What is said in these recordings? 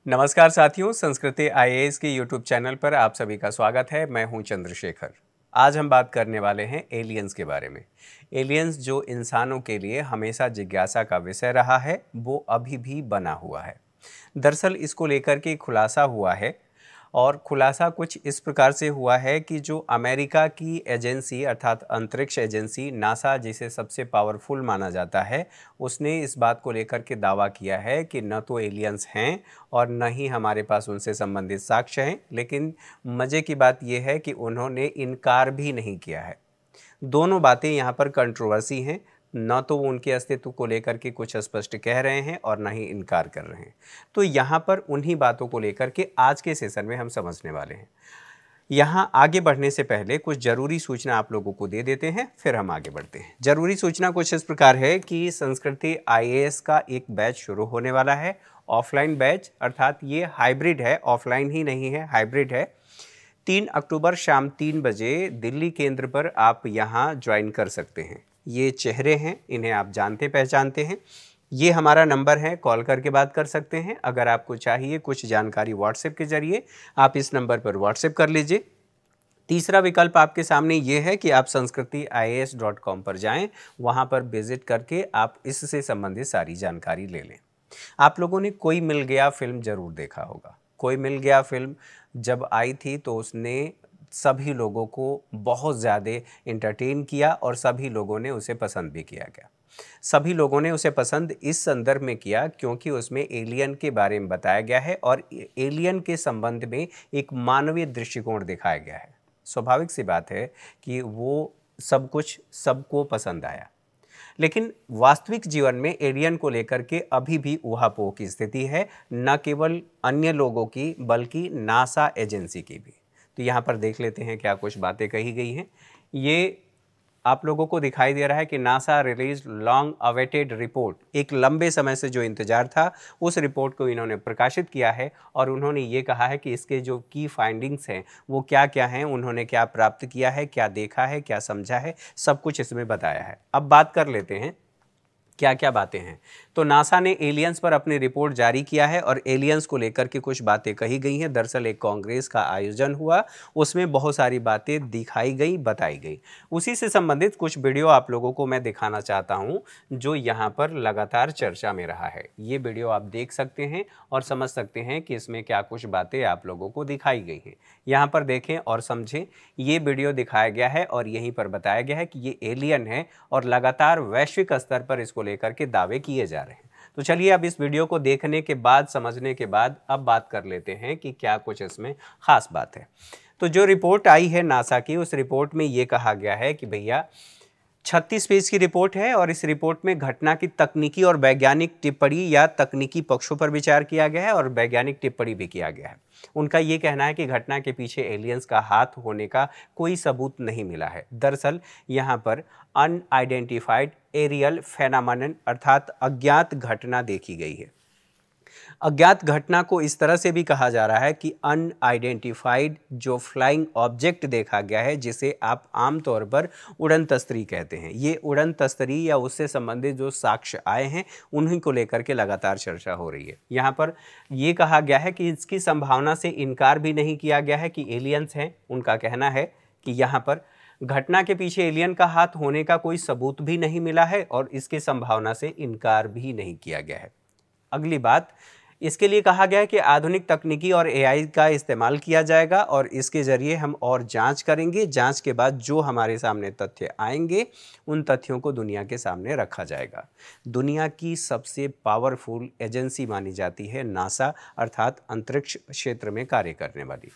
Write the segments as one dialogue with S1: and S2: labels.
S1: नमस्कार साथियों, संस्कृति आईएएस के यूट्यूब चैनल पर आप सभी का स्वागत है। मैं हूं चंद्रशेखर। आज हम बात करने वाले हैं एलियंस के बारे में। एलियंस जो इंसानों के लिए हमेशा जिज्ञासा का विषय रहा है, वो अभी भी बना हुआ है। दरअसल इसको लेकर के खुलासा हुआ है और खुलासा कुछ इस प्रकार से हुआ है कि जो अमेरिका की एजेंसी अर्थात अंतरिक्ष एजेंसी नासा, जिसे सबसे पावरफुल माना जाता है, उसने इस बात को लेकर के दावा किया है कि न तो एलियंस हैं और न ही हमारे पास उनसे संबंधित साक्ष्य हैं। लेकिन मज़े की बात यह है कि उन्होंने इनकार भी नहीं किया है। दोनों बातें यहाँ पर कंट्रोवर्सी हैं। न तो वो उनके अस्तित्व को लेकर के कुछ स्पष्ट कह रहे हैं और न ही इनकार कर रहे हैं। तो यहाँ पर उन्हीं बातों को लेकर के आज के सेशन में हम समझने वाले हैं। यहाँ आगे बढ़ने से पहले कुछ ज़रूरी सूचना आप लोगों को दे देते हैं, फिर हम आगे बढ़ते हैं। ज़रूरी सूचना कुछ इस प्रकार है कि संस्कृति आईएएस का एक बैच शुरू होने वाला है, ऑफलाइन बैच, अर्थात ये हाइब्रिड है, ऑफलाइन ही नहीं है, हाइब्रिड है। 3 अक्टूबर शाम 3 बजे दिल्ली केंद्र पर आप यहाँ ज्वाइन कर सकते हैं। ये चेहरे हैं, इन्हें आप जानते पहचानते हैं। ये हमारा नंबर है, कॉल करके बात कर सकते हैं। अगर आपको चाहिए कुछ जानकारी व्हाट्सएप के ज़रिए, आप इस नंबर पर व्हाट्सएप कर लीजिए। तीसरा विकल्प आपके सामने ये है कि आप sanskrithias.com पर जाएं, वहाँ पर विजिट करके आप इससे संबंधित सारी जानकारी ले लें। आप लोगों ने कोई मिल गया फिल्म ज़रूर देखा होगा। कोई मिल गया फिल्म जब आई थी तो उसने सभी लोगों को बहुत ज़्यादा एंटरटेन किया और सभी लोगों ने उसे पसंद भी किया गया। सभी लोगों ने उसे पसंद इस संदर्भ में किया क्योंकि उसमें एलियन के बारे में बताया गया है और एलियन के संबंध में एक मानवीय दृष्टिकोण दिखाया गया है। स्वाभाविक सी बात है कि वो सब कुछ सबको पसंद आया। लेकिन वास्तविक जीवन में एलियन को लेकर के अभी भी ऊहापोह की स्थिति है, न केवल अन्य लोगों की बल्कि नासा एजेंसी की भी। तो यहाँ पर देख लेते हैं क्या कुछ बातें कही गई हैं। ये आप लोगों को दिखाई दे रहा है कि NASA release long awaited report, एक लंबे समय से जो इंतजार था उस रिपोर्ट को इन्होंने प्रकाशित किया है और उन्होंने ये कहा है कि इसके जो की फाइंडिंग्स हैं वो क्या क्या हैं, उन्होंने क्या प्राप्त किया है, क्या देखा है, क्या समझा है, सब कुछ इसमें बताया है। अब बात कर लेते हैं क्या क्या बातें हैं। तो नासा ने एलियंस पर अपनी रिपोर्ट जारी किया है और एलियंस को लेकर के कुछ बातें कही गई हैं। दरअसल एक कांग्रेस का आयोजन हुआ, उसमें बहुत सारी बातें दिखाई गई, बताई गई। उसी से संबंधित कुछ वीडियो आप लोगों को मैं दिखाना चाहता हूं जो यहां पर लगातार चर्चा में रहा है। ये वीडियो आप देख सकते हैं और समझ सकते हैं कि इसमें क्या कुछ बातें आप लोगों को दिखाई गई हैं। यहाँ पर देखें और समझें। ये वीडियो दिखाया गया है और यहीं पर बताया गया है कि ये एलियन है और लगातार वैश्विक स्तर पर इसको लेकर के दावे किए जा रहे हैं। तो चलिए अब इस वीडियो को देखने के बाद, समझने के बाद अब बात कर लेते हैं कि क्या कुछ इसमें खास बात है। तो जो रिपोर्ट आई है नासा की, उस रिपोर्ट में ये कहा गया है कि भैया 36 पेज की रिपोर्ट है और इस रिपोर्ट में घटना की तकनीकी और वैज्ञानिक टिप्पणी या तकनीकी पक्षों पर विचार किया गया है और वैज्ञानिक टिप्पणी भी किया गया है। उनका ये कहना है कि घटना के पीछे एलियंस का हाथ होने का कोई सबूत नहीं मिला है। दरअसल यहाँ पर अनआइडेंटिफाइड एरियल फेनामेनन अर्थात अज्ञात घटना देखी गई है। अज्ञात घटना को इस तरह से भी कहा जा रहा है कि अनआइडेंटिफाइड जो फ्लाइंग ऑब्जेक्ट देखा गया है, जिसे आप आमतौर पर उड़न तस्तरी कहते हैं। ये उड़न तस्तरी या उससे संबंधित जो साक्ष्य आए हैं उन्हीं को लेकर के लगातार चर्चा हो रही है। यहाँ पर ये कहा गया है कि इसकी संभावना से इनकार भी नहीं किया गया है कि एलियंस हैं। उनका कहना है कि यहाँ पर घटना के पीछे एलियन का हाथ होने का कोई सबूत भी नहीं मिला है और इसकी संभावना से इनकार भी नहीं किया गया है। अगली बात, इसके लिए कहा गया है कि आधुनिक तकनीकी और एआई का इस्तेमाल किया जाएगा और इसके ज़रिए हम और जांच करेंगे। जांच के बाद जो हमारे सामने तथ्य आएंगे उन तथ्यों को दुनिया के सामने रखा जाएगा। दुनिया की सबसे पावरफुल एजेंसी मानी जाती है नासा, अर्थात अंतरिक्ष क्षेत्र में कार्य करने वाली।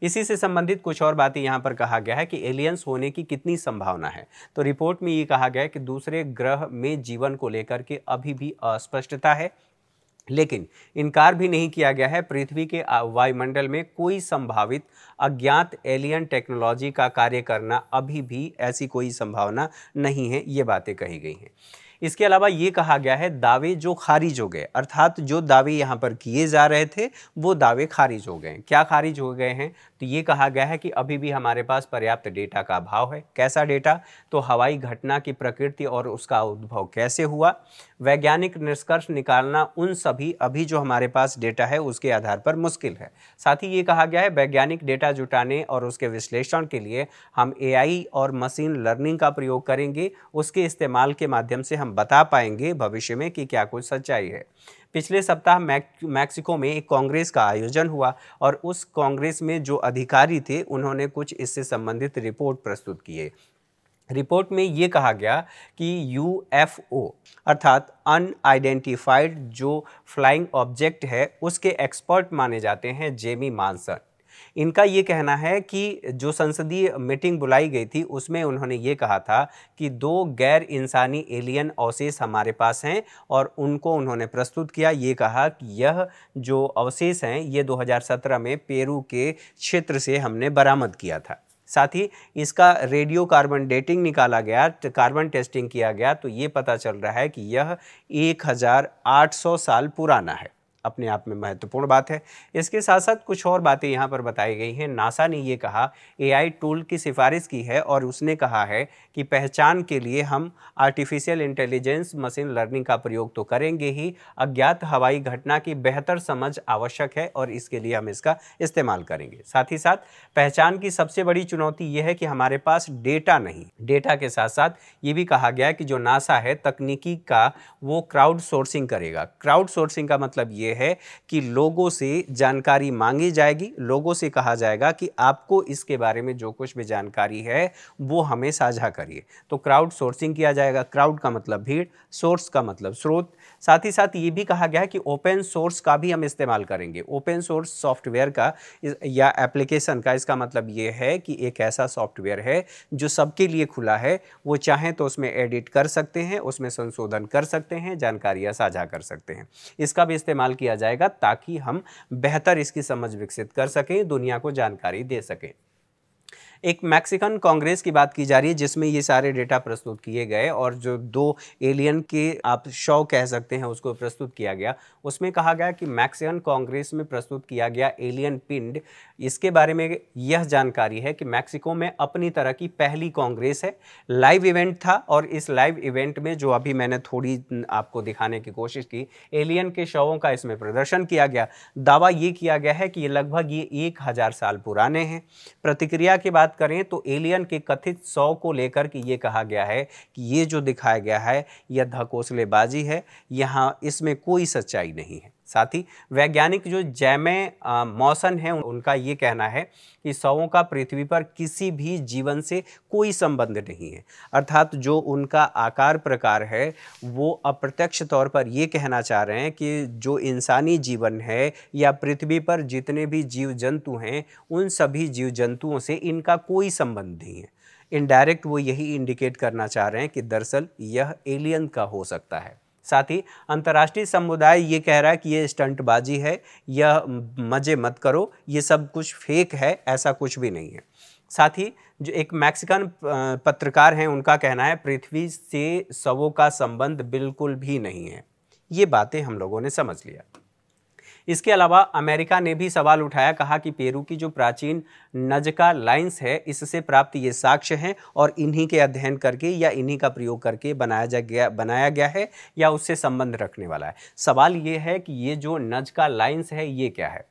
S1: इसी से संबंधित कुछ और बातें यहाँ पर कहा गया है कि एलियंस होने की कितनी संभावना है। तो रिपोर्ट में ये कहा गया है कि दूसरे ग्रह में जीवन को लेकर के अभी भी अस्पष्टता है, लेकिन इनकार भी नहीं किया गया है पृथ्वी के वायुमंडल में कोई संभावित अज्ञात एलियन टेक्नोलॉजी का कार्य करना अभी भी ऐसी कोई संभावना नहीं है। ये बातें कही गई हैं। इसके अलावा ये कहा गया है दावे जो खारिज हो गए, अर्थात जो दावे यहाँ पर किए जा रहे थे वो दावे खारिज हो गए। क्या खारिज हो गए हैं? तो ये कहा गया है कि अभी भी हमारे पास पर्याप्त डेटा का अभाव है। कैसा डेटा? तो हवाई घटना की प्रकृति और उसका उद्भव कैसे हुआ, वैज्ञानिक निष्कर्ष निकालना उन सभी अभी जो हमारे पास डेटा है उसके आधार पर मुश्किल है। साथ ही ये कहा गया है वैज्ञानिक डेटा जुटाने और उसके विश्लेषण के लिए हम एआई और मशीन लर्निंग का प्रयोग करेंगे। उसके इस्तेमाल के माध्यम से हम बता पाएंगे भविष्य में कि क्या कुछ सच्चाई है। पिछले सप्ताह मैक्सिको में एक कांग्रेस का आयोजन हुआ और उस कांग्रेस में जो अधिकारी थे उन्होंने कुछ इससे संबंधित रिपोर्ट प्रस्तुत किए। रिपोर्ट में ये कहा गया कि यूएफओ अर्थात अनआइडेंटिफाइड जो फ्लाइंग ऑब्जेक्ट है उसके एक्सपर्ट माने जाते हैं जेमी मानसन। इनका ये कहना है कि जो संसदीय मीटिंग बुलाई गई थी उसमें उन्होंने ये कहा था कि 2 गैर इंसानी एलियन अवशेष हमारे पास हैं और उनको उन्होंने प्रस्तुत किया। ये कहा कि यह जो अवशेष हैं ये 2017 में पेरू के क्षेत्र से हमने बरामद किया था। साथ ही इसका रेडियो कार्बन डेटिंग निकाला गया, कार्बन टेस्टिंग किया गया, तो ये पता चल रहा है कि यह 1800 साल पुराना है। अपने आप में महत्वपूर्ण बात है। इसके साथ साथ कुछ और बातें यहाँ पर बताई गई हैं। नासा ने ये कहा, एआई टूल की सिफारिश की है और उसने कहा है कि पहचान के लिए हम आर्टिफिशियल इंटेलिजेंस मशीन लर्निंग का प्रयोग तो करेंगे ही, अज्ञात हवाई घटना की बेहतर समझ आवश्यक है और इसके लिए हम इसका इस्तेमाल करेंगे। साथ ही साथ पहचान की सबसे बड़ी चुनौती यह है कि हमारे पास डेटा नहीं। डेटा के साथ साथ ये भी कहा गया है कि जो नासा है तकनीकी का वो क्राउड सोर्सिंग करेगा। क्राउड सोर्सिंग का मतलब ये है कि लोगों से जानकारी मांगी जाएगी, लोगों से कहा जाएगा कि आपको इसके बारे में जो कुछ भी जानकारी है वो हमें साझा करिए। तो क्राउड सोर्सिंग किया जाएगा। क्राउड का मतलब भीड़, सोर्स का मतलब स्रोत। साथ ही साथ ये भी कहा गया है कि ओपन सोर्स का भी हम इस्तेमाल करेंगे। ओपन सोर्स सॉफ्टवेयर का या एप्लीकेशन का, इसका मतलब ये है कि एक ऐसा सॉफ्टवेयर है जो सबके लिए खुला है। वो चाहें तो उसमें एडिट कर सकते हैं, उसमें संशोधन कर सकते हैं, जानकारियाँ साझा कर सकते हैं। इसका भी इस्तेमाल किया जाएगा ताकि हम बेहतर इसकी समझ विकसित कर सकें, दुनिया को जानकारी दे सकें। एक मैक्सिकन कांग्रेस की बात की जा रही है जिसमें ये सारे डेटा प्रस्तुत किए गए और जो 2 एलियन के आप शव कह सकते हैं उसको प्रस्तुत किया गया। उसमें कहा गया कि मैक्सिकन कांग्रेस में प्रस्तुत किया गया एलियन पिंड, इसके बारे में यह जानकारी है कि मैक्सिको में अपनी तरह की पहली कांग्रेस है। लाइव इवेंट था और इस लाइव इवेंट में जो अभी मैंने थोड़ी आपको दिखाने की कोशिश की, एलियन के शवों का इसमें प्रदर्शन किया गया। दावा ये किया गया है कि ये लगभग 1000 साल पुराने हैं। प्रतिक्रिया के बाद करें तो एलियन के कथित 100 को लेकर के ये कहा गया है कि ये जो दिखाया गया है यह धकोसलेबाजी है, यहाँ इसमें कोई सच्चाई नहीं है। साथ ही वैज्ञानिक जो जैमे मौसन हैं उनका ये कहना है कि शवों का पृथ्वी पर किसी भी जीवन से कोई संबंध नहीं है। अर्थात जो उनका आकार प्रकार है वो अप्रत्यक्ष तौर पर ये कहना चाह रहे हैं कि जो इंसानी जीवन है या पृथ्वी पर जितने भी जीव जंतु हैं उन सभी जीव जंतुओं से इनका कोई संबंध नहीं है। इनडायरेक्ट वो यही इंडिकेट करना चाह रहे हैं कि दरअसल यह एलियन का हो सकता है। साथ ही अंतर्राष्ट्रीय समुदाय ये कह रहा है कि ये स्टंटबाजी है, यह मजे मत करो, ये सब कुछ फेक है, ऐसा कुछ भी नहीं है। साथ ही जो एक मैक्सिकन पत्रकार हैं उनका कहना है पृथ्वी से शवों का संबंध बिल्कुल भी नहीं है। ये बातें हम लोगों ने समझ लिया। इसके अलावा अमेरिका ने भी सवाल उठाया, कहा कि पेरू की जो प्राचीन नजका लाइन्स है इससे प्राप्त ये साक्ष्य हैं और इन्हीं के अध्ययन करके या इन्हीं का प्रयोग करके बनाया गया है या उससे संबंध रखने वाला है। सवाल ये है कि ये जो नजका लाइन्स है ये क्या है।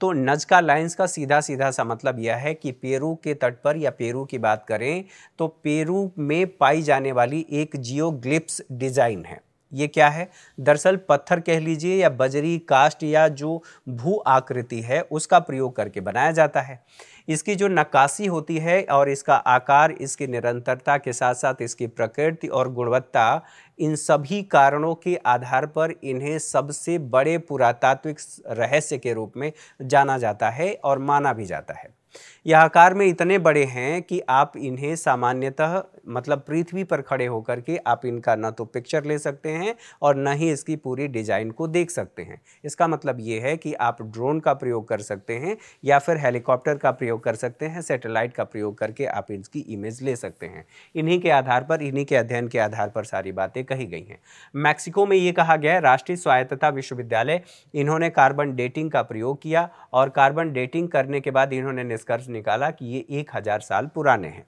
S1: तो नजका लाइन्स का सीधा सा मतलब यह है कि पेरू के तट पर या पेरू की बात करें तो पेरू में पाई जाने वाली एक जियोग्लिप्स डिजाइन है। ये क्या है? दरअसल पत्थर कह लीजिए या बजरी कास्ट या जो भू आकृति है उसका प्रयोग करके बनाया जाता है। इसकी जो नक्काशी होती है और इसका आकार, इसकी निरंतरता के साथ साथ इसकी प्रकृति और गुणवत्ता, इन सभी कारणों के आधार पर इन्हें सबसे बड़े पुरातात्विक रहस्य के रूप में जाना जाता है और माना भी जाता है। यह आकार में इतने बड़े हैं कि आप इन्हें सामान्यतः मतलब पृथ्वी पर खड़े होकर के आप इनका न तो पिक्चर ले सकते हैं और न ही इसकी पूरी डिजाइन को देख सकते हैं। इसका मतलब ये है कि आप ड्रोन का प्रयोग कर सकते हैं या फिर हेलीकॉप्टर का प्रयोग कर सकते हैं, सैटेलाइट का प्रयोग करके आप इसकी इमेज ले सकते हैं। इन्हीं के आधार पर, इन्हीं के अध्ययन के आधार पर सारी बातें कही गई हैं। मैक्सिको में ये कहा गया है, राष्ट्रीय स्वायत्तता विश्वविद्यालय, इन्होंने कार्बन डेटिंग का प्रयोग किया और कार्बन डेटिंग करने के बाद इन्होंने निष्कर्ष निकाला कि ये 1000 साल पुराने हैं।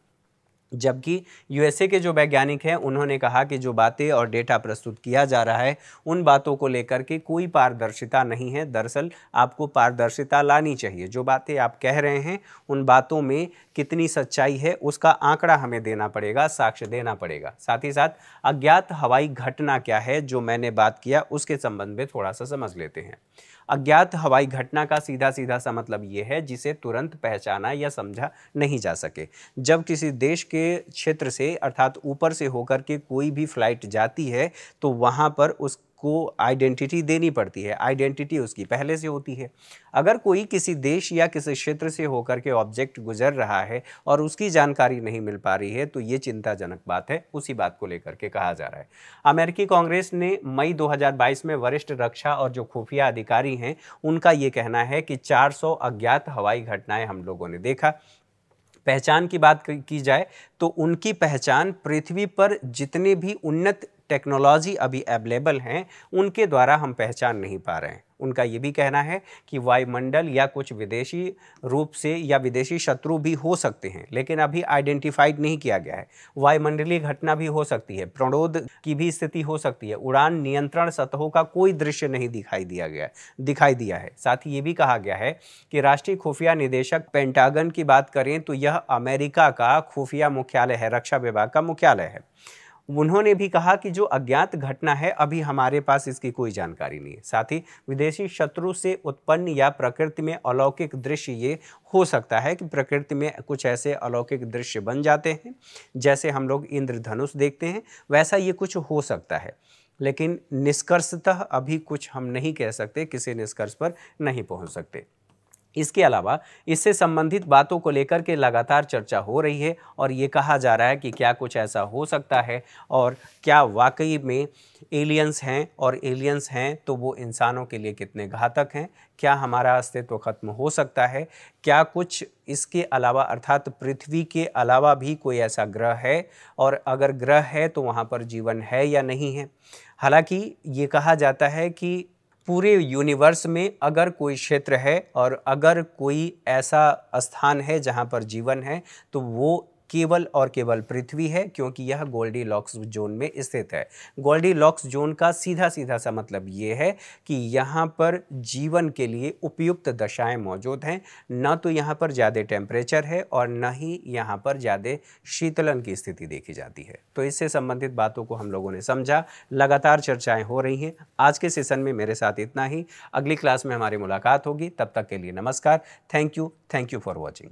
S1: जबकि यूएसए के जो वैज्ञानिक हैं उन्होंने कहा कि जो बातें और डेटा प्रस्तुत किया जा रहा है उन बातों को लेकर के कोई पारदर्शिता नहीं है। दरअसल आपको पारदर्शिता लानी चाहिए। जो बातें आप कह रहे हैं उन बातों में कितनी सच्चाई है उसका आंकड़ा हमें देना पड़ेगा, साक्ष्य देना पड़ेगा। साथ ही साथ अज्ञात हवाई घटना क्या है जो मैंने बात किया उसके संबंध में थोड़ा सा समझ लेते हैं। अज्ञात हवाई घटना का सीधा सीधा सा मतलब ये है जिसे तुरंत पहचाना या समझा नहीं जा सके। जब किसी देश के क्षेत्र से अर्थात ऊपर से होकर के कोई भी फ्लाइट जाती है तो वहाँ पर उसको आइडेंटिटी देनी पड़ती है। आइडेंटिटी उसकी पहले से होती है। अगर कोई किसी देश या किसी क्षेत्र से होकर के ऑब्जेक्ट गुजर रहा है और उसकी जानकारी नहीं मिल पा रही है तो ये चिंताजनक बात है। उसी बात को लेकर के कहा जा रहा है। अमेरिकी कांग्रेस ने मई 2022 में वरिष्ठ रक्षा और जो खुफिया अधिकारी हैं उनका ये कहना है कि 400 अज्ञात हवाई घटनाएं हम लोगों ने देखा। पहचान की बात की जाए तो उनकी पहचान पृथ्वी पर जितने भी उन्नत टेक्नोलॉजी अभी अवेलेबल हैं उनके द्वारा हम पहचान नहीं पा रहे हैं। उनका ये भी कहना है कि वायुमंडल या कुछ विदेशी रूप से या विदेशी शत्रु भी हो सकते हैं लेकिन अभी आइडेंटिफाइड नहीं किया गया है। वायुमंडलीय घटना भी हो सकती है, प्रणोद की भी स्थिति हो सकती है। उड़ान नियंत्रण सतहों का कोई दृश्य नहीं दिखाई दिया है। साथ ही ये भी कहा गया है कि राष्ट्रीय खुफिया निदेशक पेंटागन की बात करें तो यह अमेरिका का खुफिया मुख्यालय है, रक्षा विभाग का मुख्यालय है। उन्होंने भी कहा कि जो अज्ञात घटना है अभी हमारे पास इसकी कोई जानकारी नहीं है। साथ ही विदेशी शत्रु से उत्पन्न या प्रकृति में अलौकिक दृश्य ये हो सकता है कि प्रकृति में कुछ ऐसे अलौकिक दृश्य बन जाते हैं जैसे हम लोग इंद्रधनुष देखते हैं, वैसा ये कुछ हो सकता है। लेकिन निष्कर्षतः अभी कुछ हम नहीं कह सकते, किसी निष्कर्ष पर नहीं पहुंच सकते। इसके अलावा इससे संबंधित बातों को लेकर के लगातार चर्चा हो रही है और ये कहा जा रहा है कि क्या कुछ ऐसा हो सकता है और क्या वाकई में एलियंस हैं, और एलियंस हैं तो वो इंसानों के लिए कितने घातक हैं। क्या हमारा अस्तित्व खत्म हो सकता है? क्या कुछ इसके अलावा अर्थात पृथ्वी के अलावा भी कोई ऐसा ग्रह है, और अगर ग्रह है तो वहाँ पर जीवन है या नहीं है। हालांकि ये कहा जाता है कि पूरे यूनिवर्स में अगर कोई क्षेत्र है और अगर कोई ऐसा स्थान है जहाँ पर जीवन है तो वो केवल और केवल पृथ्वी है, क्योंकि यह गोल्डीलॉक्स जोन में स्थित है। गोल्डीलॉक्स जोन का सीधा सीधा सा मतलब ये है कि यहाँ पर जीवन के लिए उपयुक्त दशाएं मौजूद हैं। न तो यहाँ पर ज़्यादा टेम्परेचर है और न ही यहाँ पर ज़्यादा शीतलन की स्थिति देखी जाती है। तो इससे संबंधित बातों को हम लोगों ने समझा, लगातार चर्चाएँ हो रही हैं। आज के सेशन में मेरे साथ इतना ही। अगली क्लास में हमारी मुलाकात होगी, तब तक के लिए नमस्कार। Thank you for watching.